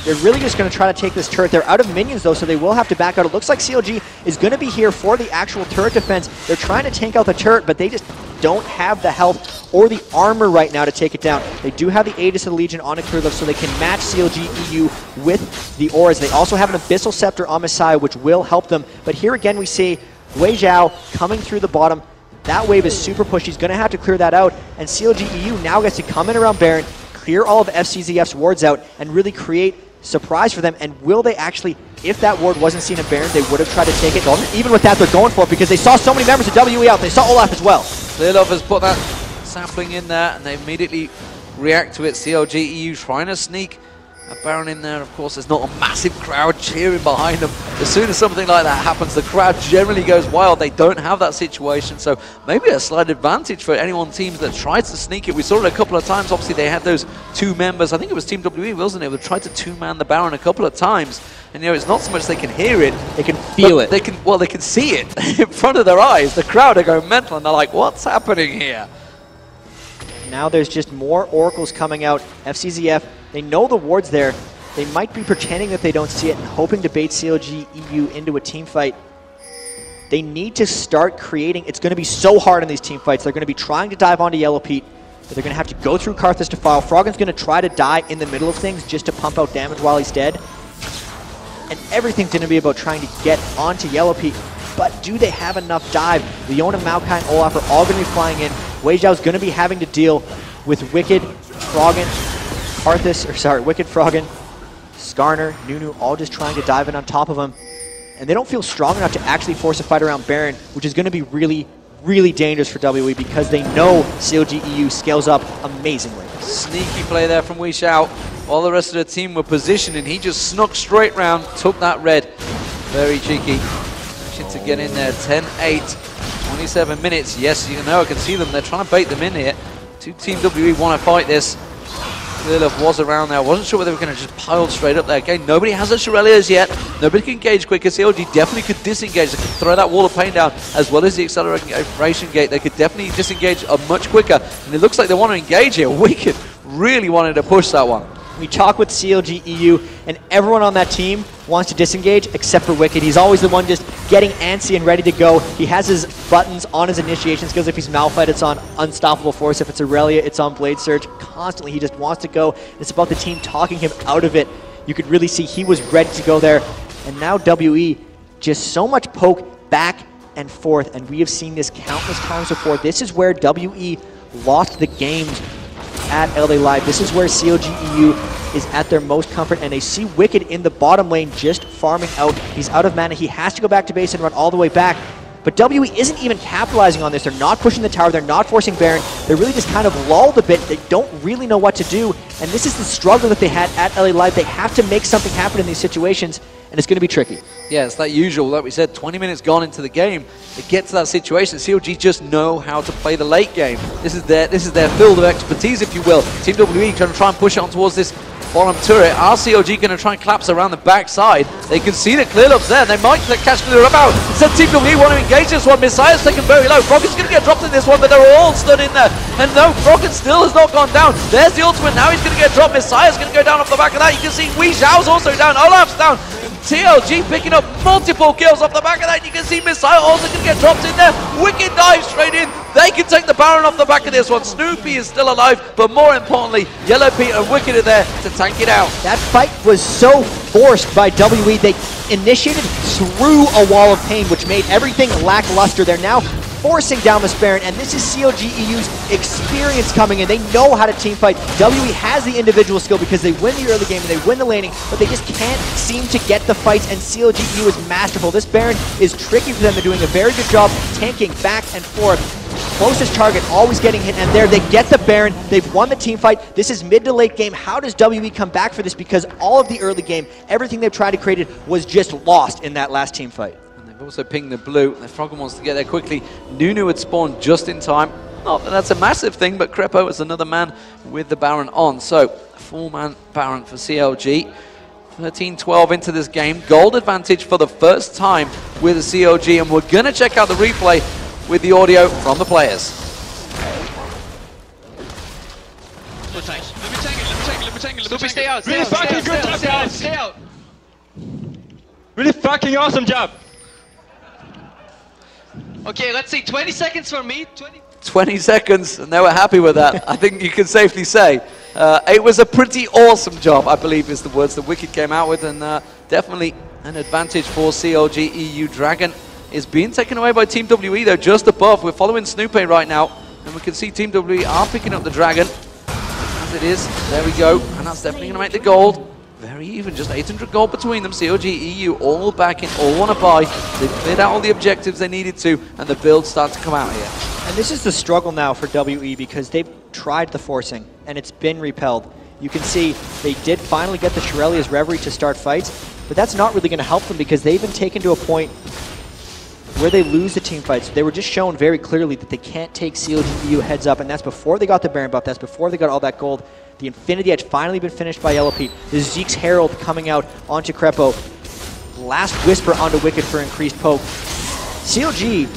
They're really just going to try to take this turret. They're out of minions, though, so they will have to back out. It looks like CLG is going to be here for the actual turret defense. They're trying to tank out the turret, but they just don't have the health or the armor right now to take it down. They do have the Aegis of the Legion on a clear lift, so they can match CLG EU with the auras. They also have an Abyssal Scepter on Messiah, which will help them. But here again, we see Wei Zhao coming through the bottom. That wave is super pushy. He's going to have to clear that out, and CLG EU now gets to come in around Baron, clear all of FCZF's wards out, and really create surprise for them. And will they actually, if that ward wasn't seen at Baron, they would have tried to take it. Even with that, they're going for it because they saw so many members of WE out. They saw Olaf as well. Lilov has put that sapling in there, and they immediately react to it. CLG EU trying to sneak a Baron in there. Of course, there's not a massive crowd cheering behind them. As soon as something like that happens, the crowd generally goes wild. They don't have that situation, so maybe a slight advantage for anyone teams that tries to sneak it. We saw it a couple of times. Obviously, they had those 2 members. I think it was Team WE, wasn't it? They tried to 2-man the Baron a couple of times. And you know, it's not so much they can hear it, they can feel it. They can see it in front of their eyes. The crowd are going mental, and they're like, "What's happening here?" Now there's just more oracles coming out. FCZF, they know the ward's there. They might be pretending that they don't see it and hoping to bait CLG EU into a team fight. They need to start creating. It's going to be so hard in these team fights. They're going to be trying to dive onto Yellow Pete, but they're going to have to go through Karthus Defile. Froggen's going to try to die in the middle of things just to pump out damage while he's dead. And everything's going to be about trying to get onto Yellow Pete. But do they have enough dive? Leona, Maokai, and Olaf are all going to be flying in. Wei Zhao's going to be having to deal with Wicked, Froggen, Wicked, Froggen, Skarner, Nunu, all just trying to dive in on top of him. And they don't feel strong enough to actually force a fight around Baron, which is going to be really, really dangerous for WE because they know CLG EU scales up amazingly. Sneaky play there from Wei Zhao. While the rest of the team were positioned, and he just snuck straight round, took that red. Very cheeky. To get in there, 10-8, 27 minutes. Yes, you know, I can see them. They're trying to bait them in here. Team WE want to fight this. Lilov was around there. I wasn't sure whether they were going to just pile straight up there. Again, nobody has the Shurelya's yet. Nobody can engage quicker. CLG definitely could disengage. They could throw that wall of pain down as well as the acceleration gate. They could definitely disengage much quicker. And it looks like they want to engage here. Wicked really wanted to push that one. We talk with CLG EU, and everyone on that team wants to disengage except for Wicked. He's always the one just getting antsy and ready to go. He has his buttons on his initiation skills. If he's Malphite, it's on Unstoppable Force. If it's Aurelia, it's on Blade Surge. Constantly, he just wants to go. It's about the team talking him out of it. You could really see he was ready to go there. And now WE, just so much poke back and forth, and we have seen this countless times before. This is where WE lost the games at WorldElite. This is where CLG EU is at their most comfort, and they see Wicked in the bottom lane just farming out. He's out of mana. He has to go back to base and run all the way back. But WE isn't even capitalizing on this. They're not pushing the tower. They're not forcing Baron. They're really just kind of lulled a bit. They don't really know what to do. And this is the struggle that they had at WorldElite. They have to make something happen in these situations, and it's going to be tricky. Yeah, it's that usual, like we said, 20 minutes gone into the game. To get to that situation, CLG just know how to play the late game. This is their field of expertise, if you will. Team WE trying to try and push it on towards this bottom turret. Are CLG going to try and collapse around the backside? They can see that Clearlove's there, and they might catch Clearlove out. Instead, Team WE want to engage this one. Messiah's taken very low. Froggen's going to get dropped in this one, but they're all stood in there. And no, Froggen still has not gone down. There's the ultimate. Now he's going to get dropped. Messiah's going to go down off the back of that. You can see Wei Xiao's also down. Olaf's down. CLG picking up multiple kills off the back of that. You can see Messiah also going to get dropped in there. Wicked dive straight in. They can take the Baron off the back of this one. Snoopy is still alive, but more importantly, Yellow Pete and Wicked are there to tank it out. That fight was so forced by WE. They initiated through a wall of pain, which made everything lackluster. They're now forcing down this Baron, and this is CLG EU's experience coming in. They know how to team fight. WE has the individual skill because they win the early game and they win the laning, but they just can't seem to get the fights, and CLG EU is masterful. This Baron is tricky for them. They're doing a very good job tanking back and forth. Closest target always getting hit, and there they get the Baron. They've won the team fight. This is mid to late game. How does WE come back for this? Because all of the early game, everything they've tried to create was just lost in that last team fight. They've also pinged the blue. The Froggen wants to get there quickly. Nunu had spawned just in time. Not that that's a massive thing, but Crepo is another man with the Baron on. So, 4-man Baron for CLG. 13-12 into this game. Gold advantage for the first time with the CLG, and we're going to check out the replay with the audio from the players. Let me take it. Stay out. Really fucking good job, guys. Stay out. Really fucking awesome job. Okay, let's see. 20 seconds for me. 20 seconds, and they were happy with that. I think you can safely say. It was a pretty awesome job, I believe is the words that Wicked came out with, and definitely an advantage for CLG EU. Dragon is being taken away by Team WE, though, just above. We're following Snoopy right now, and we can see Team WE are picking up the Dragon. As it is, there we go, and that's definitely going to make the gold very even, just 800 gold between them. CLG EU all back in, all want to buy. They've cleared out all the objectives they needed to, and the builds start to come out here. And this is the struggle now for WE because they've tried the forcing, and it's been repelled. You can see they did finally get the Shirelia's Reverie to start fights, but that's not really going to help them because they've been taken to a point where they lose the team fights. They were just shown very clearly that they can't take CLG EU heads up, and that's before they got the Baron buff, that's before they got all that gold. The Infinity Edge finally been finished by Yellow Pete. The Zeke's Herald coming out onto Crepo. Last Whisper onto Wicked for increased poke. CLG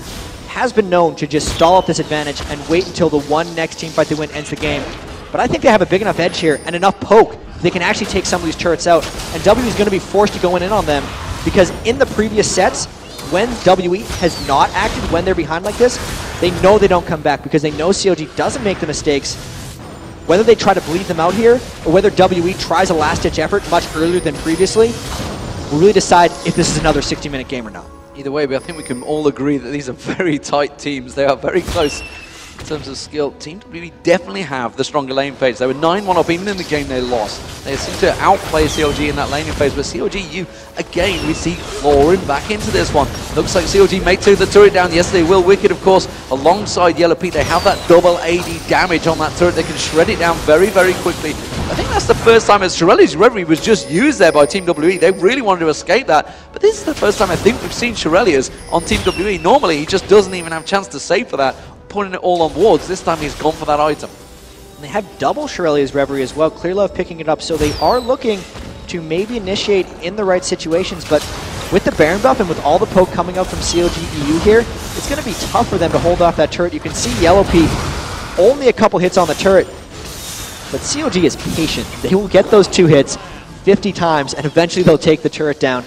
has been known to just stall up this advantage and wait until the one next team fight they win ends the game. But I think they have a big enough edge here and enough poke they can actually take some of these turrets out. And W is going to be forced to go in on them because in the previous sets, when WE has not acted, when they're behind like this, they know they don't come back because they know CLG doesn't make the mistakes. Whether they try to bleed them out here, or whether WE tries a last-ditch effort much earlier than previously, will really decide if this is another 60-minute game or not. Either way, but I think we can all agree that these are very tight teams. They are very close in terms of skill. Team WE definitely have the stronger lane phase. They were 9-1 up even in the game they lost. They seem to outplay CLG in that laning phase, but CLG EU, again, we see flooring back into this one. Looks like CLG may take the turret down. Yes, they will. Wicked, of course, alongside Yellow Pete. They have that double AD damage on that turret. They can shred it down very, very quickly. I think that's the first time as Shirelia's Reverie was just used there by Team WE. They really wanted to escape that, but this is the first time I think we've seen Shirelia's on Team WE. Normally, he just doesn't even have a chance to save for that, putting it all on wards. This time he's gone for that item. And they have double Shirelia's Reverie as well. Clearlove picking it up, so they are looking to maybe initiate in the right situations, but with the Baron buff and with all the poke coming up from CLG EU here, it's going to be tough for them to hold off that turret. You can see Yellow Pete, only a couple hits on the turret, but CLG is patient. They will get those 2 hits 50 times, and eventually they'll take the turret down.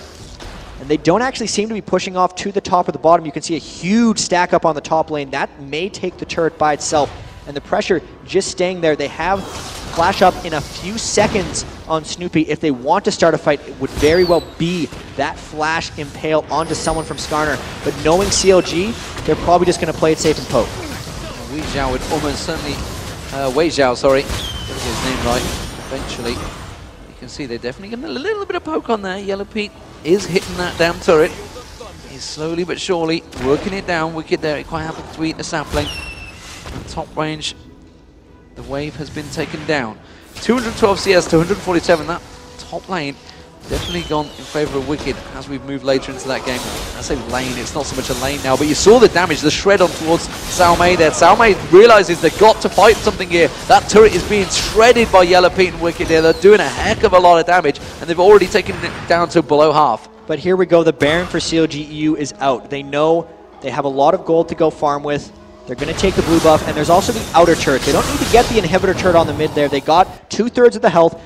And they don't actually seem to be pushing off to the top or the bottom. You can see a huge stack up on the top lane. That may take the turret by itself. And the pressure just staying there. They have flash up in a few seconds on Snoopy. If they want to start a fight, it would very well be that flash impale onto someone from Skarner. But knowing CLG, they're probably just going to play it safe and poke. Wei Xiao would almost certainly... Wei Xiao, sorry, Get his name right. Eventually, you can see they're definitely getting a little bit of poke on there. Yellow Pete is hitting that damn turret. He's slowly but surely working it down. Wicked there, quite happy to eat the sapling. At top range, the wave has been taken down. 212 CS to 147. That top lane definitely gone in favour of Wicked as we've moved later into that game. I say lane, it's not so much a lane now, but you saw the damage, the shred on towards Salmei there. Salmei realises they've got to fight something here. That turret is being shredded by Yellow Pete and Wicked here. They're doing a heck of a lot of damage, and they've already taken it down to below half. But here we go, the Baron for CLG EU is out. They know they have a lot of gold to go farm with. They're going to take the blue buff, and there's also the outer turret. They don't need to get the inhibitor turret on the mid there. They got 2/3 of the health.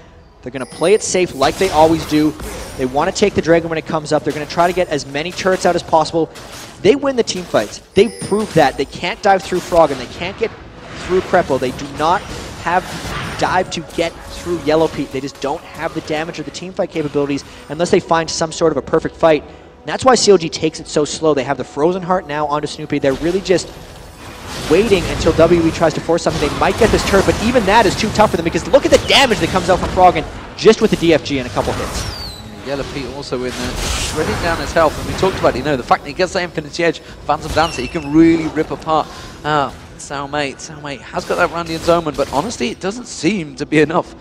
They're going to play it safe like they always do. They want to take the dragon when it comes up. They're going to try to get as many turrets out as possible. They win the team fights. They prove that. They can't dive through Frog, and they can't get through Krepo. They do not have dive to get through Yellow Pete. They just don't have the damage or the team fight capabilities unless they find some sort of a perfect fight. And that's why CLG takes it so slow. They have the Frozen Heart now onto Snoopy. They're really just waiting until WE tries to force something. They might get this turret, but even that is too tough for them because look at the damage that comes out from Froggen just with the DFG and a couple hits. Yellow Pete also in there, shredding down his health. And we talked about, the fact that he gets that Infinity Edge, Phantom Dancer, he can really rip apart Salmei. Salmei has got that Randian's Omen, but honestly, it doesn't seem to be enough.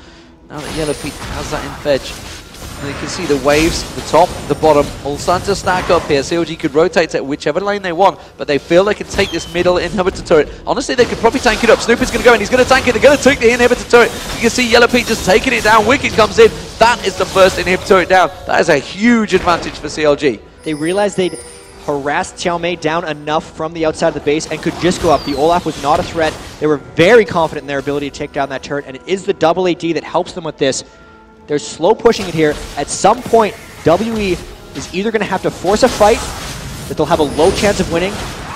Now that Yellow Pete has that Infedge. And you can see the waves, the top, the bottom, all starting to stack up here. CLG could rotate to whichever lane they want, but they feel they can take this middle inhibitor turret. Honestly, they could probably tank it up. Snoopy's going to go in, he's going to tank it, they're going to take the inhibitor turret. You can see Yellow Pete just taking it down. Wicked comes in. That is the first inhibitor turret down. That is a huge advantage for CLG. They realized they'd harassed Xiaomei down enough from the outside of the base and could just go up. The Olaf was not a threat. They were very confident in their ability to take down that turret, and it is the double AD that helps them with this. They're slow pushing it here. At some point, WE is either going to have to force a fight that they'll have a low chance of winning,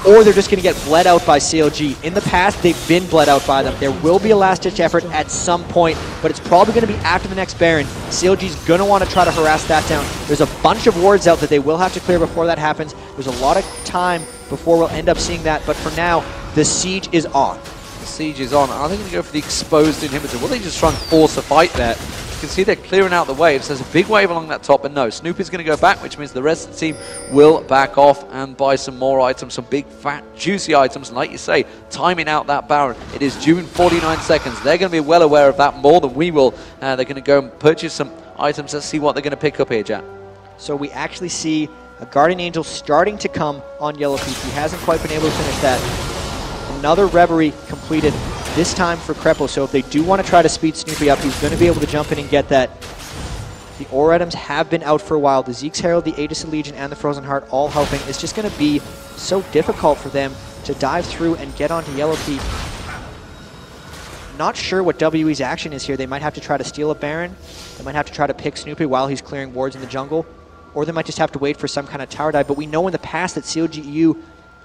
or they're just going to get bled out by CLG. In the past, they've been bled out by them. There will be a last-ditch effort at some point, but it's probably going to be after the next Baron. CLG's going to want to try to harass that down. There's a bunch of wards out that they will have to clear before that happens. There's a lot of time before we'll end up seeing that, but for now, the siege is on. The siege is on. Are they going to go for the exposed inhibitor? Will they just try and force a fight there? You can see they're clearing out the waves. There's a big wave along that top, but no, Snoopy's going to go back, which means the rest of the team will back off and buy some more items, some big, fat, juicy items. And like you say, timing out that Baron. It is due in 49 seconds. They're going to be well aware of that more than we will. They're going to go and purchase some items. Let's see what they're going to pick up here, Jack. So we actually see a Guardian Angel starting to come on Yellow Pete. He hasn't quite been able to finish that. Another Reverie completed, this time for Krepo, so if they do want to try to speed Snoopy up, he's going to be able to jump in and get that. The ore items have been out for a while. The Zeke's Herald, the Aegis of Legion, and the Frozen Heart all helping. It's just going to be so difficult for them to dive through and get onto Yellow Pete. Not sure what WE's action is here. They might have to try to steal a Baron. They might have to try to pick Snoopy while he's clearing wards in the jungle. Or they might just have to wait for some kind of tower dive. But we know in the past that CLG EU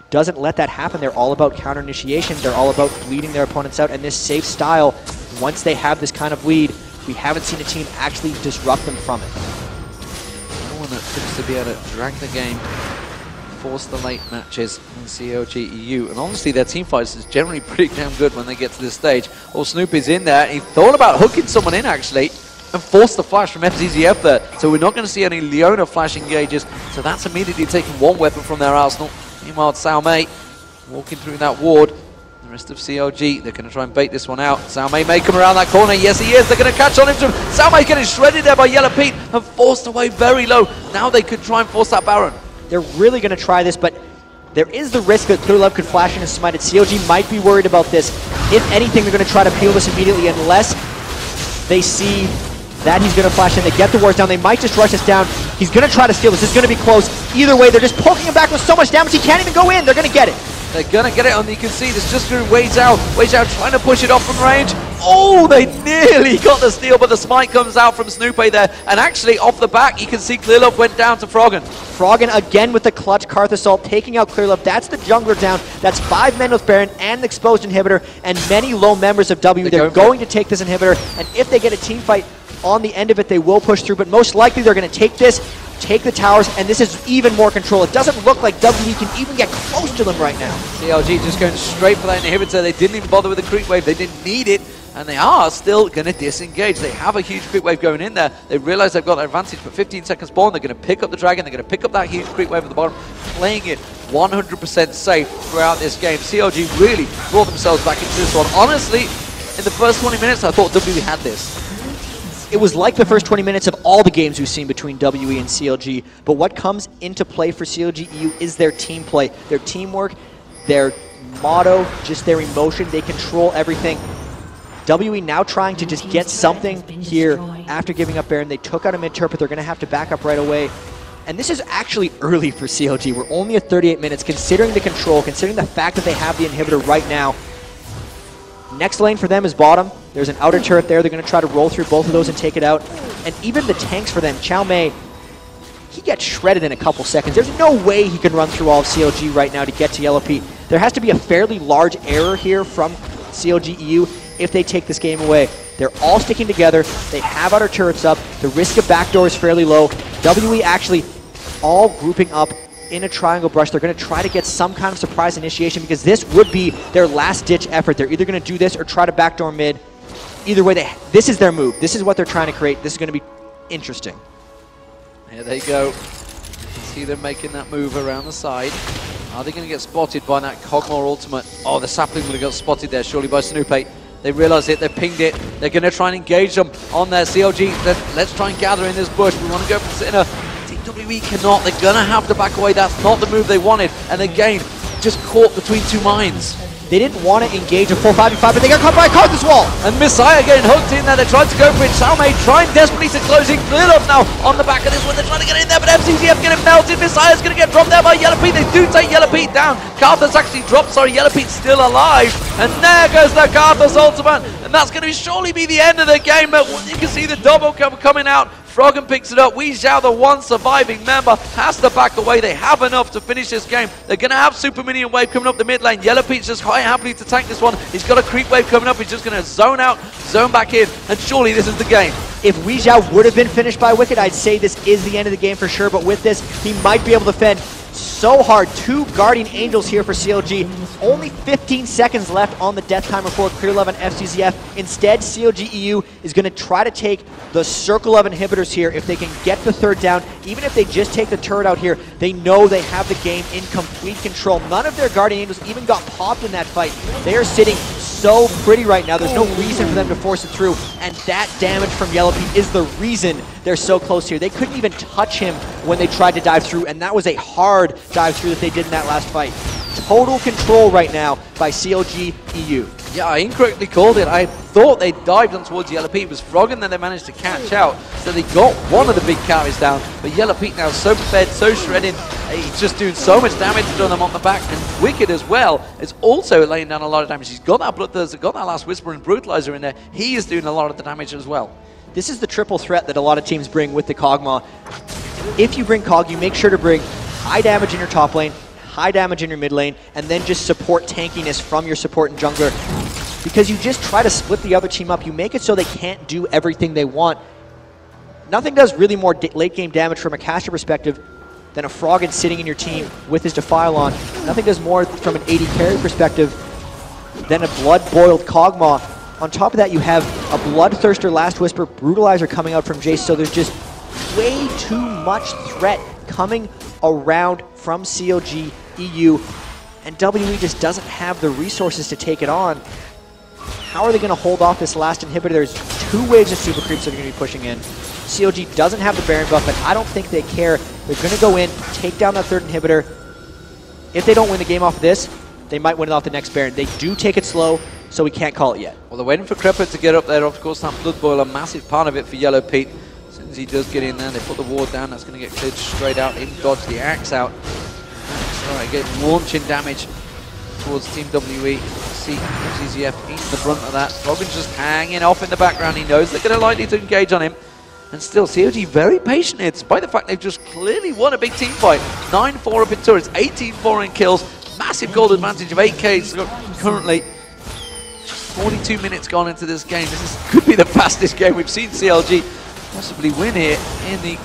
doesn't let that happen. They're all about counter initiation. They're all about bleeding their opponents out. And this safe style, once they have this kind of lead, we haven't seen a team actually disrupt them from it. No one that seems to be able to drag the game, force the late matches in CLG EU. And honestly, their team fights is generally pretty damn good when they get to this stage. Oh, Snoopy's in there. He thought about hooking someone in, actually, and forced the flash from FZZF there. So we're not going to see any Leona flash engages. So that's immediately taking one weapon from their arsenal. Meanwhile, Salmei walking through that ward. The rest of CLG, they're going to try and bait this one out. Salmei may come around that corner. Yes, he is. They're going to catch on into him. Salmei getting shredded there by Yellow Pete and forced away very low. Now they could try and force that Baron. They're really going to try this, but there is the risk that Clear Love could flash in and smite it. CLG might be worried about this. If anything, they're going to try to peel this immediately unless they see that he's going to flash in. They get the wards down. They might just rush this down. He's going to try to steal this. It's going to be close. Either way, they're just poking him back with so much damage. He can't even go in. They're going to get it. They're going to get it, and you can see this just through Wei Zhao. Wei Zhao trying to push it off from range. Oh, they nearly got the steal, but the smite comes out from Snoopy there. And actually, off the back, you can see Clear Love went down to Froggen. Froggen again with the clutch Karth Assault, taking out Clear Love. That's the jungler down. That's 5 men with Baron and the exposed inhibitor, and many low members of W. They're going to take this inhibitor, and if they get a team fight on the end of it, they will push through, but most likely they're going to take this, take the towers, and this is even more control. It doesn't look like WE can even get close to them right now. CLG just going straight for that inhibitor. They didn't even bother with the creep wave. They didn't need it. and they are still going to disengage. They have a huge creep wave going in there. They realize they've got an advantage, but 15 seconds spawn. They're going to pick up the dragon. They're going to pick up that huge creep wave at the bottom, playing it 100% safe throughout this game. CLG really brought themselves back into this one. Honestly, in the first 20 minutes, I thought WE had this. It was like the first 20 minutes of all the games we've seen between WE and CLG, but what comes into play for CLG EU is their team play, their teamwork, their motto, just their emotion. They control everything. WE now trying to just get something here after giving up Baron. They took out a mid-turret, but they're going to have to back up right away. And this is actually early for CLG. We're only at 38 minutes, considering the control, considering the fact that they have the inhibitor right now. Next lane for them is bottom. There's an outer turret there. They're going to try to roll through both of those and take it out. And even the tanks for them, Chow Mei, he gets shredded in a couple seconds. There's no way he can run through all of CLG right now to get to Yellow Pete. There has to be a fairly large error here from CLG EU if they take this game away. They're all sticking together. They have outer turrets up. The risk of backdoor is fairly low. WE actually all grouping up in a triangle brush. They're going to try to get some kind of surprise initiation because this would be their last-ditch effort. They're either going to do this or try to backdoor mid. Either way, this is their move. This is what they're trying to create. This is going to be interesting. Here they go. See them making that move around the side. Are they going to get spotted by that Kog'Maw ultimate? Oh, the sapling would have got spotted there, surely by Snoopate. They realize it, they pinged it. They're going to try and engage them on their CLG. Let's try and gather in this bush. We want to go for Sinner. WE cannot. They're going to have to back away. That's not the move they wanted. And again, just caught between two minds. They didn't want to engage a full 5v5, but they got caught by a Cosmos wall. And Messiah getting hooked in there. They tried to go for it. Salme trying desperately to close in. Cleared up now on the back of this one. They're trying to get in there, but FCZF getting melted. Messiah's going to get dropped there by Yellow Pete. They do take Yellow Pete down. Karthus actually dropped. Sorry, Yellow Pete's still alive. And there goes the Karthus ultimate. And that's going to surely be the end of the game. But you can see the double coming out. Froggen picks it up. Wei Xiao, the one surviving member, has to back away. They have enough to finish this game. They're going to have Super Minion Wave coming up the mid lane. Yellow Pete's just quite happily to tank this one. He's got a creep wave coming up. He's just going to zone out, zone back in, and surely this is the game. If Wei Xiao would have been finished by Wicked, I'd say this is the end of the game for sure, but with this, he might be able to fend so hard. Two Guardian Angels here for CLG. Only 15 seconds left on the death timer for Clear Love and FCZF. Instead, CLG EU is going to try to take the circle of inhibitors here. If they can get the third down, even if they just take the turret out here, they know they have the game in complete control. None of their Guardian Angels even got popped in that fight. They are sitting so pretty right now. There's no reason for them to force it through, and that damage from Yellow Pete is the reason they're so close here. They couldn't even touch him when they tried to dive through, and that was a hard dive through that they did in that last fight. Total control right now by CLG EU. Yeah, I incorrectly called it. I thought they dived on towards Yellow Pete. It was Froggen, then they managed to catch out. So they got one of the big carries down. But Yellow Pete now so fed, so shredded. He's just doing so much damage to them on the back. And Wicked as well is also laying down a lot of damage. He's got that Bloodthirster, got that last Whisper and Brutalizer in there. He is doing a lot of the damage as well. This is the triple threat that a lot of teams bring with the Kog'Maw. If you bring Kog, you make sure to bring high damage in your top lane, high damage in your mid lane, and then just support tankiness from your support and jungler. Because you just try to split the other team up. You make it so they can't do everything they want. Nothing does really more late game damage from a caster perspective than a Froggen sitting in your team with his Defile on. Nothing does more from an AD carry perspective than a blood-boiled Kog'Maw. On top of that, you have a Bloodthirster, Last Whisper, Brutalizer coming out from Jace, so there's just way too much threat coming around from CLG EU, and WE just doesn't have the resources to take it on. How are they going to hold off this last inhibitor? There's two waves of super creeps that are going to be pushing in. CLG doesn't have the Baron buff, but I don't think they care. They're going to go in, take down that third inhibitor. If they don't win the game off of this, they might win it off the next Baron. They do take it slow, so we can't call it yet. Well, they're waiting for Crepper to get up there. Of course, that Blood Boil, a massive part of it for Yellow Pete. As soon as he does get in there, they put the ward down. That's going to get cleared straight out. Even dodge the axe out. Alright, getting launching damage towards Team WE. See FCZF eating the brunt of that. Froggen's just hanging off in the background. He knows they're going to likely to engage on him. And still, CLG very patient here, despite the fact they've just clearly won a big team fight. 9-4 up in turrets, 18-4 in kills. Massive gold advantage of 8k currently. 42 minutes gone into this game. Could be the fastest game we've seen CLG possibly win here in the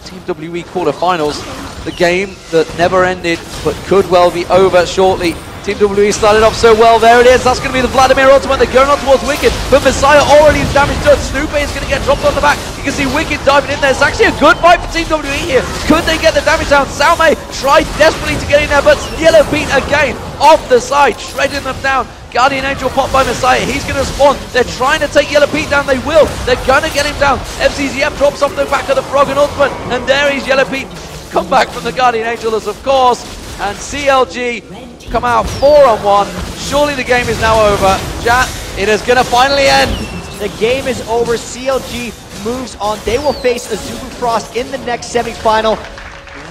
Team WE quarterfinals. The game that never ended but could well be over shortly. Team WWE started off so well. There it is. That's going to be the Vladimir ultimate. They're going on towards Wicked, but Messiah already is damage done. Snoopy is going to get dropped on the back. You can see Wicked diving in there. It's actually a good fight for Team WWE here. Could they get the damage down? Salme tried desperately to get in there, but Yellow Pete again off the side, shredding them down. Guardian Angel popped by Messiah. He's going to spawn. They're trying to take Yellow Pete down. They will. They're going to get him down. FCZF drops off the back of the Frog and ultimate, and there he's Yellow Pete. Come back from the Guardian Angel, of course, and CLG come out 4-on-1. Surely the game is now over. Chat, it is going to finally end. The game is over. CLG moves on. They will face Azubu Frost in the next semifinal.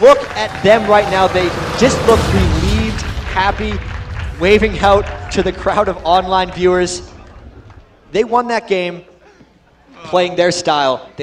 Look at them right now. They just look relieved, happy, waving out to the crowd of online viewers. They won that game playing their style. They were